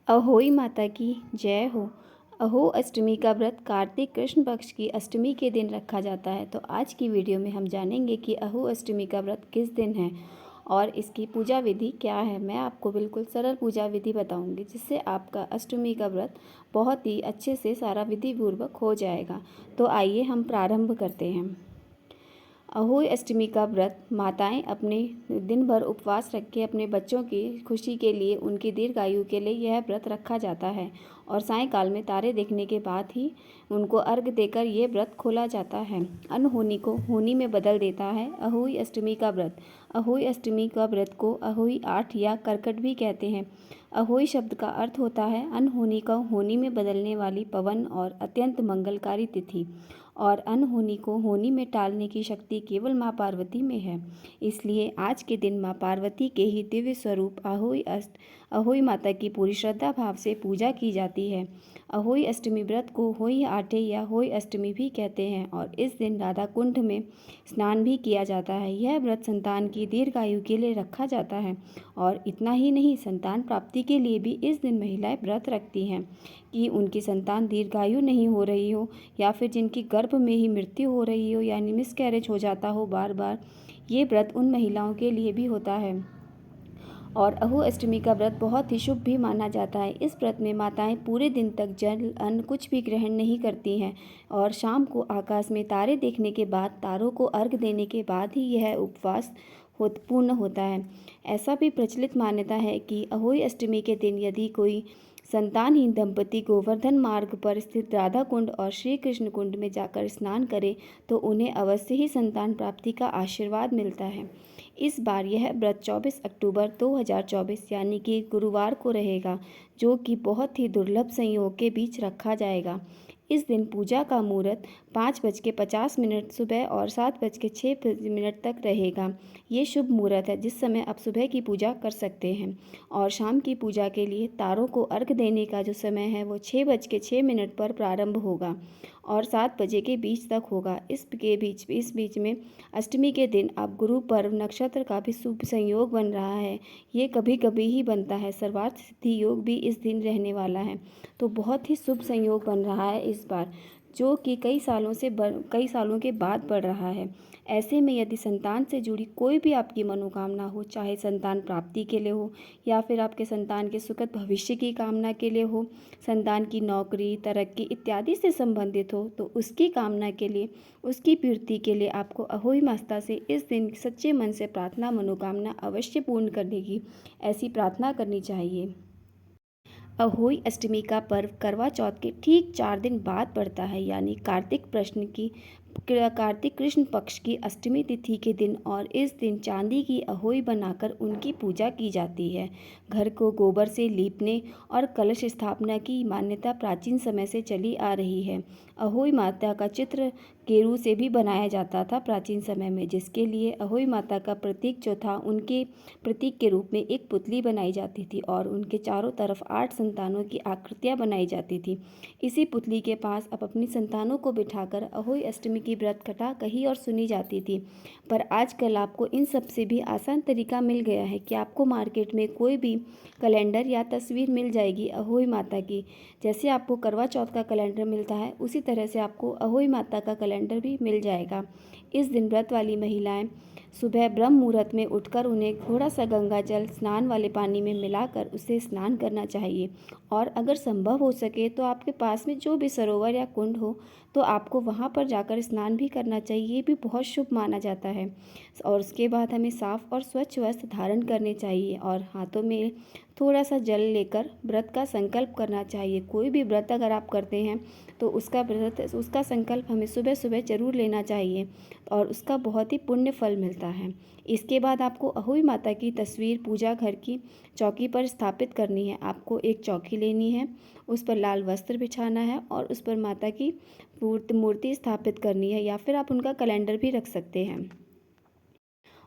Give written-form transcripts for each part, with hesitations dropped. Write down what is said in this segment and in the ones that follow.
अहोई माता की जय हो। अहो अष्टमी का व्रत कार्तिक कृष्ण पक्ष की अष्टमी के दिन रखा जाता है। तो आज की वीडियो में हम जानेंगे कि अहो अष्टमी का व्रत किस दिन है और इसकी पूजा विधि क्या है। मैं आपको बिल्कुल सरल पूजा विधि बताऊंगी जिससे आपका अष्टमी का व्रत बहुत ही अच्छे से सारा विधि पूर्वक हो जाएगा। तो आइए हम प्रारंभ करते हैं। अहोई अष्टमी का व्रत माताएं अपने दिन भर उपवास रख के अपने बच्चों की खुशी के लिए, उनकी दीर्घायु के लिए यह व्रत रखा जाता है और सायंकाल में तारे देखने के बाद ही उनको अर्घ देकर ये व्रत खोला जाता है। अनहोनी को होनी में बदल देता है अहोई अष्टमी का व्रत। अहोई अष्टमी का व्रत को अहोई आठ या करकट भी कहते हैं। अहोई शब्द का अर्थ होता है अनहोनी को होनी में बदलने वाली पवन और अत्यंत मंगलकारी तिथि, और अनहोनी को होनी में टालने की शक्ति केवल माँ पार्वती में है। इसलिए आज के दिन माँ पार्वती के ही दिव्य स्वरूप अहोई माता की पूरी श्रद्धा भाव से पूजा की जाती है। अहोई अष्टमी व्रत को होई आठे या होई अष्टमी भी कहते हैं और इस दिन राधा कुंड में स्नान भी किया जाता है। यह व्रत संतान की दीर्घायु के लिए रखा जाता है और इतना ही नहीं, संतान प्राप्ति के लिए भी इस दिन महिलाएं व्रत रखती हैं कि उनकी संतान दीर्घायु नहीं हो रही हो या फिर जिनकी गर्भ में ही मृत्यु हो रही हो यानी मिसकैरेज हो जाता हो बार बार, ये व्रत उन महिलाओं के लिए भी होता है। और अहो अष्टमी का व्रत बहुत ही शुभ भी माना जाता है। इस व्रत में माताएं पूरे दिन तक जल अन्न कुछ भी ग्रहण नहीं करती हैं और शाम को आकाश में तारे देखने के बाद, तारों को अर्घ देने के बाद ही यह उपवास पूर्ण होता है। ऐसा भी प्रचलित मान्यता है कि अहोई अष्टमी के दिन यदि कोई संतानहीन दंपति गोवर्धन मार्ग पर स्थित राधा कुंड और श्री कृष्ण कुंड में जाकर स्नान करे तो उन्हें अवश्य ही संतान प्राप्ति का आशीर्वाद मिलता है। इस बार यह व्रत 24 अक्टूबर 2024 यानी कि गुरुवार को रहेगा, जो कि बहुत ही दुर्लभ संयोग के बीच रखा जाएगा। इस दिन पूजा का मुहूर्त 5:50 सुबह और 7:06 तक रहेगा। ये शुभ मुहूर्त है जिस समय आप सुबह की पूजा कर सकते हैं और शाम की पूजा के लिए तारों को अर्घ देने का जो समय है वो 6:06 पर प्रारंभ होगा और 7 बजे के बीच तक होगा। इस बीच में अष्टमी के दिन अब गुरु पर्व नक्षत्र का भी शुभ संयोग बन रहा है। ये कभी कभी ही बनता है। सर्वार्थ सिद्धि योग भी इस दिन रहने वाला है, तो बहुत ही शुभ संयोग बन रहा है इस बार, जो कि कई सालों के बाद पड़ रहा है। ऐसे में यदि संतान से जुड़ी कोई भी आपकी मनोकामना हो, चाहे संतान प्राप्ति के लिए हो या फिर आपके संतान के सुखद भविष्य की कामना के लिए हो, संतान की नौकरी, तरक्की इत्यादि से संबंधित हो, तो उसकी कामना के लिए, उसकी पूर्ति के लिए आपको अहोई माता से इस दिन सच्चे मन से प्रार्थना, मनोकामना अवश्य पूर्ण करने की ऐसी प्रार्थना करनी चाहिए। अहोई अष्टमी का पर्व करवा चौथ के ठीक 4 दिन बाद पड़ता है, यानी कार्तिक कृष्ण पक्ष की अष्टमी तिथि के दिन, और इस दिन चांदी की अहोई बनाकर उनकी पूजा की जाती है। घर को गोबर से लीपने और कलश स्थापना की मान्यता प्राचीन समय से चली आ रही है। अहोई माता का चित्र गेरू से भी बनाया जाता था प्राचीन समय में, जिसके लिए अहोई माता का प्रतीक जो था, उनके प्रतीक के रूप में एक पुतली बनाई जाती थी और उनके चारों तरफ 8 संतानों की आकृतियां बनाई जाती थी। इसी पुतली के पास अब अपनी संतानों को बिठाकर अहोई अष्टमी की व्रत कथा कही और सुनी जाती थी। पर आजकल आपको इन सब से भी आसान तरीका मिल गया है कि आपको मार्केट में कोई भी कैलेंडर या तस्वीर मिल जाएगी अहोई माता की। जैसे आपको करवा चौथ का कैलेंडर मिलता है, उसी तरह से आपको अहोई माता का कैलेंडर भी मिल जाएगा। इस दिन व्रत वाली महिलाएं सुबह ब्रह्म मुहूर्त में उठकर उन्हें थोड़ा सा गंगा जल स्नान वाले पानी में मिलाकर उससे स्नान करना चाहिए, और अगर संभव हो सके तो आपके पास में जो भी सरोवर या कुंड हो तो आपको वहाँ पर जाकर स्नान भी करना चाहिए। ये भी बहुत शुभ माना जाता है। और उसके बाद हमें साफ और स्वच्छ वस्त्र धारण करने चाहिए और हाथों में थोड़ा सा जल लेकर व्रत का संकल्प करना चाहिए। कोई भी व्रत अगर आप करते हैं तो उसका संकल्प हमें सुबह सुबह जरूर लेना चाहिए और उसका बहुत ही पुण्य फल मिलता है। इसके बाद आपको अहोई माता की तस्वीर पूजा घर की चौकी पर स्थापित करनी है। आपको एक चौकी लेनी है, उस पर लाल वस्त्र बिछाना है और उस पर माता की मूर्ति स्थापित करनी है, या फिर आप उनका कैलेंडर भी रख सकते हैं।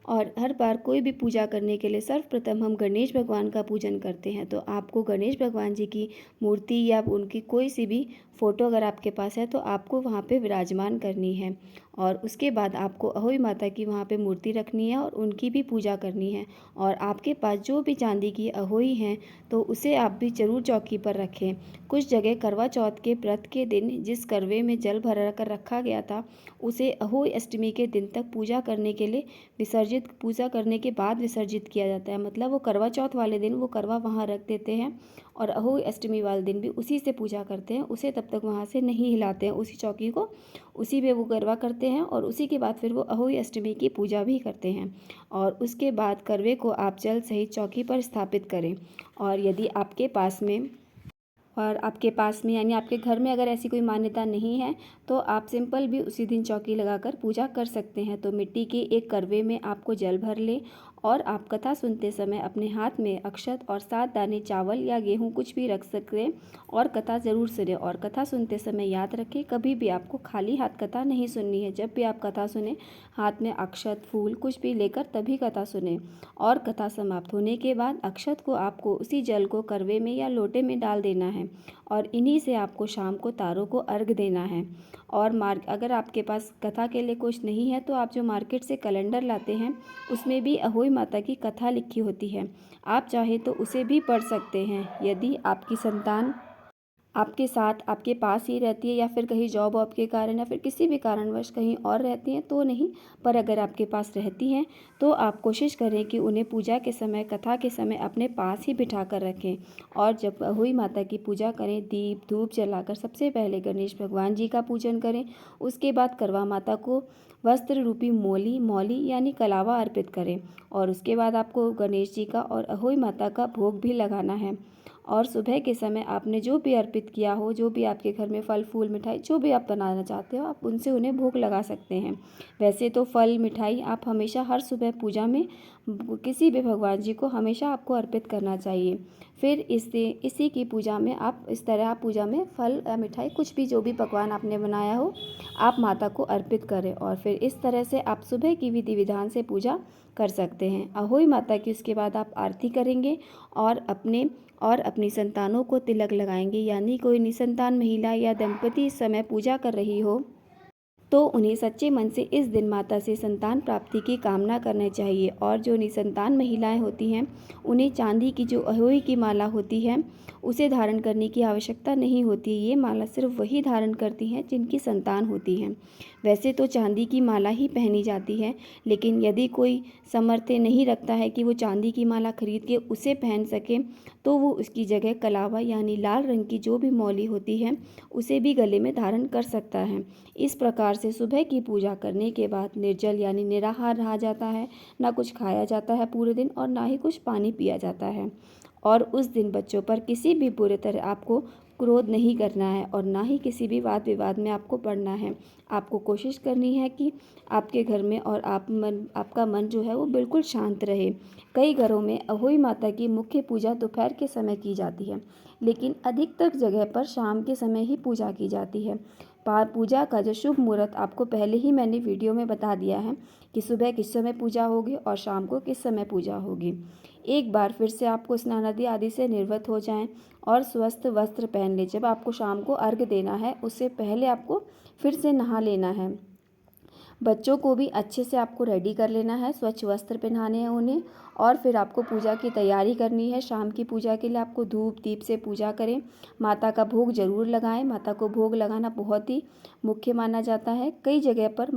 और हर बार कोई भी पूजा करने के लिए सर्वप्रथम हम गणेश भगवान का पूजन करते हैं, तो आपको गणेश भगवान जी की मूर्ति या उनकी कोई सी भी फ़ोटो अगर आपके पास है तो आपको वहाँ पे विराजमान करनी है। और उसके बाद आपको अहोई माता की वहाँ पे मूर्ति रखनी है और उनकी भी पूजा करनी है। और आपके पास जो भी चांदी की अहोई हैं तो उसे आप भी ज़रूर चौकी पर रखें। कुछ जगह करवा चौथ के व्रत के दिन जिस करवे में जल भर कर रखा गया था उसे अहोई अष्टमी के दिन तक पूजा करने के लिए पूजा करने के बाद विसर्जित किया जाता है। मतलब वो करवा चौथ वाले दिन वो करवा वहाँ रख देते हैं और अहोई अष्टमी वाले दिन भी उसी से पूजा करते हैं, उसे तब तक वहाँ से नहीं हिलाते हैं, उसी चौकी को उसी पे वो करवा करते हैं और उसी के बाद फिर वो अहोई अष्टमी की पूजा भी करते हैं। और उसके बाद करवे को आप जल सहित चौकी पर स्थापित करें। और यदि आपके पास में यानी आपके घर में अगर ऐसी कोई मान्यता नहीं है तो आप सिंपल भी उसी दिन चौकी लगाकर पूजा कर सकते हैं। तो मिट्टी के एक करवे में आपको जल भर लें और आप कथा सुनते समय अपने हाथ में अक्षत और 7 दाने चावल या गेहूं कुछ भी रख सकते हैं और कथा ज़रूर सुने। और कथा सुनते समय याद रखें कभी भी आपको खाली हाथ कथा नहीं सुननी है। जब भी आप कथा सुने हाथ में अक्षत फूल कुछ भी लेकर तभी कथा सुने। और कथा समाप्त होने के बाद अक्षत को आपको उसी जल को करवे में या लोटे में डाल देना है और इन्हीं से आपको शाम को तारों को अर्घ देना है। और अगर आपके पास कथा के लिए कुछ नहीं है तो आप जो मार्केट से कैलेंडर लाते हैं उसमें भी अहोई माता की कथा लिखी होती है, आप चाहे तो उसे भी पढ़ सकते हैं। यदि आपकी संतान आपके साथ आपके पास ही रहती है या फिर कहीं जॉब वॉब के कारण या फिर किसी भी कारणवश कहीं और रहती हैं तो नहीं, पर अगर आपके पास रहती हैं तो आप कोशिश करें कि उन्हें पूजा के समय कथा के समय अपने पास ही बिठा कर रखें। और जब अहोई माता की पूजा करें दीप धूप जलाकर सबसे पहले गणेश भगवान जी का पूजन करें। उसके बाद करवा माता को वस्त्र रूपी मौली यानी कलावा अर्पित करें। और उसके बाद आपको गणेश जी का और अहोई माता का भोग भी लगाना है। और सुबह के समय आपने जो भी अर्पित किया हो, जो भी आपके घर में फल फूल मिठाई जो भी आप बनाना चाहते हो आप उनसे उन्हें भोग लगा सकते हैं। वैसे तो फल मिठाई आप हमेशा हर सुबह पूजा में किसी भी भगवान जी को हमेशा आपको अर्पित करना चाहिए। फिर इसी की पूजा में आप इस तरह पूजा में फल या मिठाई कुछ भी जो भी पकवान आपने बनाया हो आप माता को अर्पित करें। और फिर इस तरह से आप सुबह की विधि विधान से पूजा कर सकते हैं अहोई माता की। उसके बाद आप आरती करेंगे और अपनी संतानों को तिलक लगाएंगे। यानी कोई निसंतान महिला या दंपति इस समय पूजा कर रही हो तो उन्हें सच्चे मन से इस दिन माता से संतान प्राप्ति की कामना करनी चाहिए। और जो निसंतान महिलाएं होती हैं उन्हें चांदी की जो अहोई की माला होती है उसे धारण करने की आवश्यकता नहीं होती। ये माला सिर्फ वही धारण करती हैं जिनकी संतान होती हैं। वैसे तो चांदी की माला ही पहनी जाती है, लेकिन यदि कोई सामर्थ्य नहीं रखता है कि वो चांदी की माला खरीद के उसे पहन सके तो वो उसकी जगह कलावा यानी लाल रंग की जो भी मौली होती है उसे भी गले में धारण कर सकता है। इस प्रकार से सुबह की पूजा करने के बाद निर्जल यानी निराहार रहा जाता है, ना कुछ खाया जाता है पूरे दिन और ना ही कुछ पानी पिया जाता है। और उस दिन बच्चों पर किसी भी बुरे तरह आपको क्रोध नहीं करना है और ना ही किसी भी वाद विवाद में आपको पड़ना है। आपको कोशिश करनी है कि आपके घर में और आपका मन जो है वो बिल्कुल शांत रहे। कई घरों में अहोई माता की मुख्य पूजा दोपहर के समय की जाती है, लेकिन अधिकतर जगह पर शाम के समय ही पूजा की जाती है। पूजा का जो शुभ मुहूर्त आपको पहले ही मैंने वीडियो में बता दिया है कि सुबह किस समय पूजा होगी और शाम को किस समय पूजा होगी। एक बार फिर से आपको स्नान आदि से निर्वृत्त हो जाएं और स्वस्थ वस्त्र पहन लें। जब आपको शाम को अर्घ्य देना है उससे पहले आपको फिर से नहा लेना है। बच्चों को भी अच्छे से आपको रेडी कर लेना है, स्वच्छ वस्त्र पहनाने हैं उन्हें। और फिर आपको पूजा की तैयारी करनी है। शाम की पूजा के लिए आपको धूप दीप से पूजा करें, माता का भोग ज़रूर लगाएं। माता को भोग लगाना बहुत ही मुख्य माना जाता है। कई जगह पर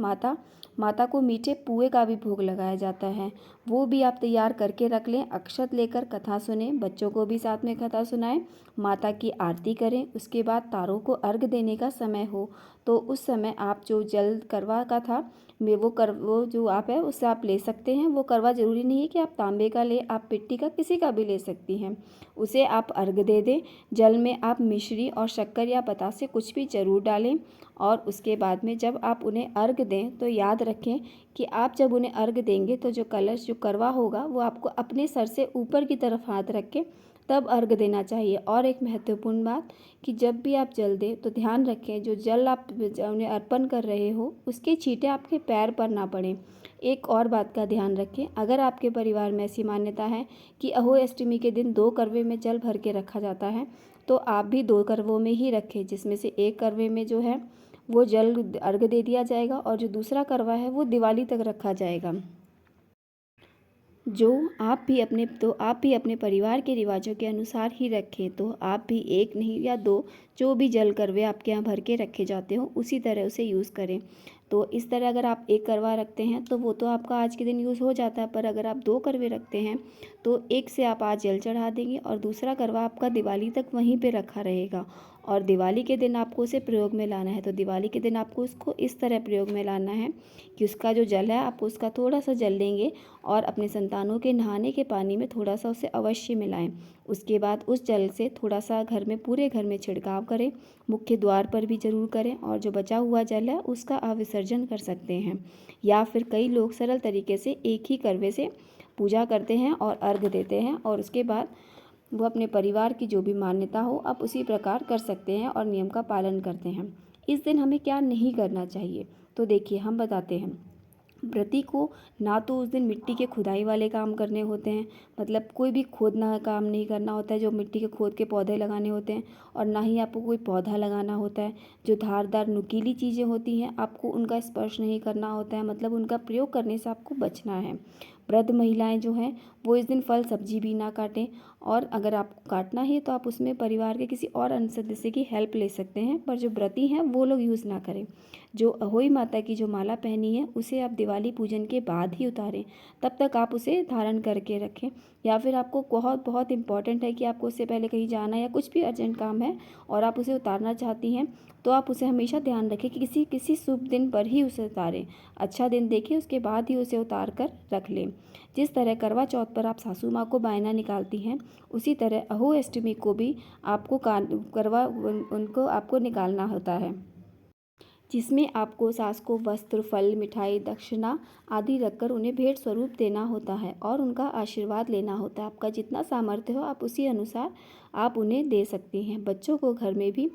माता को मीठे पुए का भी भोग लगाया जाता है, वो भी आप तैयार करके रख लें। अक्षत लेकर कथा सुने, बच्चों को भी साथ में कथा सुनाएं, माता की आरती करें। उसके बाद तारों को अर्घ देने का समय हो तो उस समय आप जो जल करवा का था वो जो आप है उससे आप ले सकते हैं। वो करवा ज़रूरी नहीं है कि आप तांबे का ले, आप मिट्टी का किसी का भी ले सकती हैं। उसे आप अर्घ दे दें। जल में आप मिश्री और शक्कर या बतासे कुछ भी ज़रूर डालें। और उसके बाद में जब आप उन्हें अर्घ दें तो याद रखें कि आप जब उन्हें अर्घ देंगे तो जो कलश जो करवा होगा वो आपको अपने सर से ऊपर की तरफ हाथ रख के तब अर्घ देना चाहिए। और एक महत्वपूर्ण बात कि जब भी आप जल दें तो ध्यान रखें जो जल आप उन्हें अर्पण कर रहे हो उसके छींटे आपके पैर पर ना पड़ें। एक और बात का ध्यान रखें, अगर आपके परिवार में ऐसी मान्यता है कि अहोई अष्टमी के दिन 2 करवे में जल भर के रखा जाता है तो आप भी 2 करवों में ही रखें, जिसमें से एक करवे में जो है वो जल अर्घ दे दिया जाएगा और जो दूसरा करवा है वो दिवाली तक रखा जाएगा। जो आप भी अपने परिवार के रिवाजों के अनुसार ही रखें। तो आप भी एक नहीं या दो, जो भी जल करवे आपके यहाँ भर के रखे जाते हो उसी तरह उसे यूज़ करें। तो इस तरह अगर आप एक करवा रखते हैं तो वो तो आपका आज के दिन यूज़ हो जाता है, पर अगर आप 2 करवे रखते हैं तो एक से आप आज जल चढ़ा देंगे और दूसरा करवा आपका दिवाली तक वहीं पे रखा रहेगा। और दिवाली के दिन आपको उसे प्रयोग में लाना है। तो दिवाली के दिन आपको उसको इस तरह प्रयोग में लाना है कि उसका जो जल है आप उसका थोड़ा सा जल लेंगे और अपने संतानों के नहाने के पानी में थोड़ा सा उसे अवश्य मिलाएं। उसके बाद उस जल से थोड़ा सा घर में, पूरे घर में छिड़काव करें, मुख्य द्वार पर भी ज़रूर करें और जो बचा हुआ जल है उसका आप विसर्जन कर सकते हैं। या फिर कई लोग सरल तरीके से एक ही करवे से पूजा करते हैं और अर्घ देते हैं और उसके बाद वो अपने परिवार की जो भी मान्यता हो आप उसी प्रकार कर सकते हैं और नियम का पालन करते हैं। इस दिन हमें क्या नहीं करना चाहिए, तो देखिए हम बताते हैं। व्रती को ना तो उस दिन मिट्टी के खुदाई वाले काम करने होते हैं, मतलब कोई भी खोदना काम नहीं करना होता है जो मिट्टी के खोद के पौधे लगाने होते हैं, और ना ही आपको कोई पौधा लगाना होता है। जो धारदार नुकीली चीज़ें होती हैं आपको उनका स्पर्श नहीं करना होता है, मतलब उनका प्रयोग करने से आपको बचना है। वृद्ध महिलाएं जो हैं वो इस दिन फल सब्जी भी ना काटें, और अगर आपको काटना है तो आप उसमें परिवार के किसी और अन्य सदस्य की हेल्प ले सकते हैं, पर जो व्रती हैं वो लोग यूज़ ना करें। जो अहोई माता की जो माला पहनी है उसे आप दिवाली पूजन के बाद ही उतारें, तब तक आप उसे धारण करके रखें। या फिर आपको बहुत बहुत इम्पॉर्टेंट है कि आपको उससे पहले कहीं जाना है या कुछ भी अर्जेंट काम है और आप उसे उतारना चाहती हैं, तो आप उसे हमेशा ध्यान रखें कि किसी किसी शुभ दिन पर ही उसे उतारें। अच्छा दिन देखें उसके बाद ही उसे उतार कर रख लें। जिस तरह करवा चौथ पर आप सासू माँ को बायना निकालती हैं, उसी तरह अहोई अष्टमी को भी आपको उनको आपको निकालना होता है, जिसमें आपको सास को वस्त्र, फल, मिठाई, दक्षिणा आदि रखकर उन्हें भेंट स्वरूप देना होता है और उनका आशीर्वाद लेना होता है। आपका जितना सामर्थ्य हो आप उसी अनुसार आप उन्हें दे सकती हैं। बच्चों को घर में भी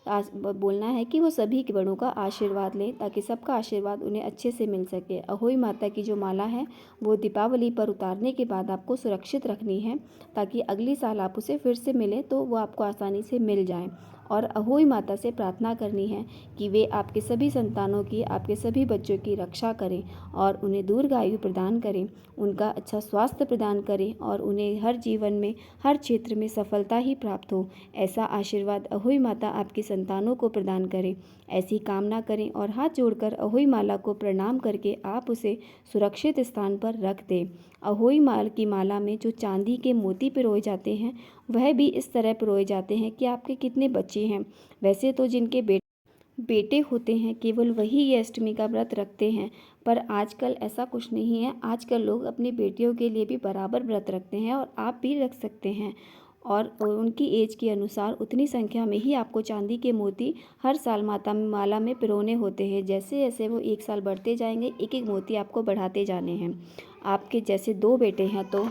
बोलना है कि वो सभी के बड़ों का आशीर्वाद लें, ताकि सबका आशीर्वाद उन्हें अच्छे से मिल सके। अहोई माता की जो माला है वो दीपावली पर उतारने के बाद आपको सुरक्षित रखनी है, ताकि अगली साल आप उसे फिर से मिले तो वो आपको आसानी से मिल जाए। और अहोई माता से प्रार्थना करनी है कि वे आपके सभी संतानों की, आपके सभी बच्चों की रक्षा करें और उन्हें दीर्घायु प्रदान करें, उनका अच्छा स्वास्थ्य प्रदान करें और उन्हें हर जीवन में, हर क्षेत्र में सफलता ही प्राप्त हो। ऐसा आशीर्वाद अहोई माता आपके संतानों को प्रदान करें, ऐसी कामना करें और हाथ जोड़कर अहोई माला को प्रणाम करके आप उसे सुरक्षित स्थान पर रख दें। अहोई माल की माला में जो चांदी के मोती पिरोए जाते हैं वह भी इस तरह पिरोए जाते हैं कि आपके कितने बच्चे हैं। वैसे तो जिनके बेटे होते हैं केवल वही ये अष्टमी का व्रत रखते हैं, पर आजकल ऐसा कुछ नहीं है। आजकल लोग अपनी बेटियों के लिए भी बराबर व्रत रखते हैं और आप भी रख सकते हैं, और उनकी एज के अनुसार उतनी संख्या में ही आपको चांदी के मोती हर साल माला में पिरोने होते हैं। जैसे जैसे वो 1 साल बढ़ते जाएंगे एक एक मोती आपको बढ़ाते जाने हैं। आपके जैसे 2 बेटे हैं तो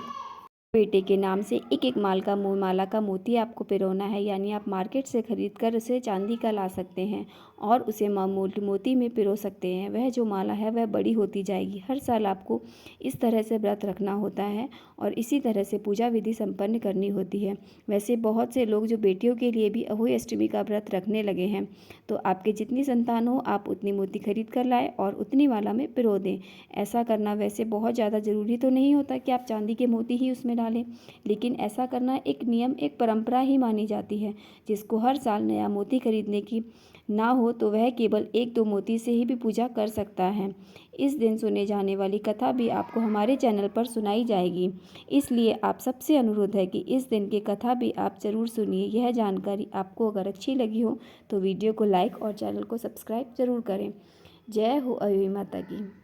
बेटे के नाम से एक एक माला का मोती आपको पिरोना है, यानी आप मार्केट से खरीद कर उसे चांदी का ला सकते हैं और उसे मोती में पिरो सकते हैं। वह जो माला है वह बड़ी होती जाएगी। हर साल आपको इस तरह से व्रत रखना होता है और इसी तरह से पूजा विधि संपन्न करनी होती है। वैसे बहुत से लोग जो बेटियों के लिए भी अहोई अष्टमी का व्रत रखने लगे हैं, तो आपके जितनी संतान हो आप उतनी मोती खरीद कर लाएं और उतनी माला में पिरो दें। ऐसा करना वैसे बहुत ज़्यादा ज़रूरी तो नहीं होता कि आप चांदी के मोती ही उसमें डालें, लेकिन ऐसा करना एक नियम, एक परंपरा ही मानी जाती है। जिसको हर साल नया मोती खरीदने की ना हो तो वह केवल 1-2 मोती से ही भी पूजा कर सकता है। इस दिन सुने जाने वाली कथा भी आपको हमारे चैनल पर सुनाई जाएगी, इसलिए आप सबसे अनुरोध है कि इस दिन की कथा भी आप ज़रूर सुनिए। यह जानकारी आपको अगर अच्छी लगी हो तो वीडियो को लाइक और चैनल को सब्सक्राइब ज़रूर करें। जय हो अहोई माता की।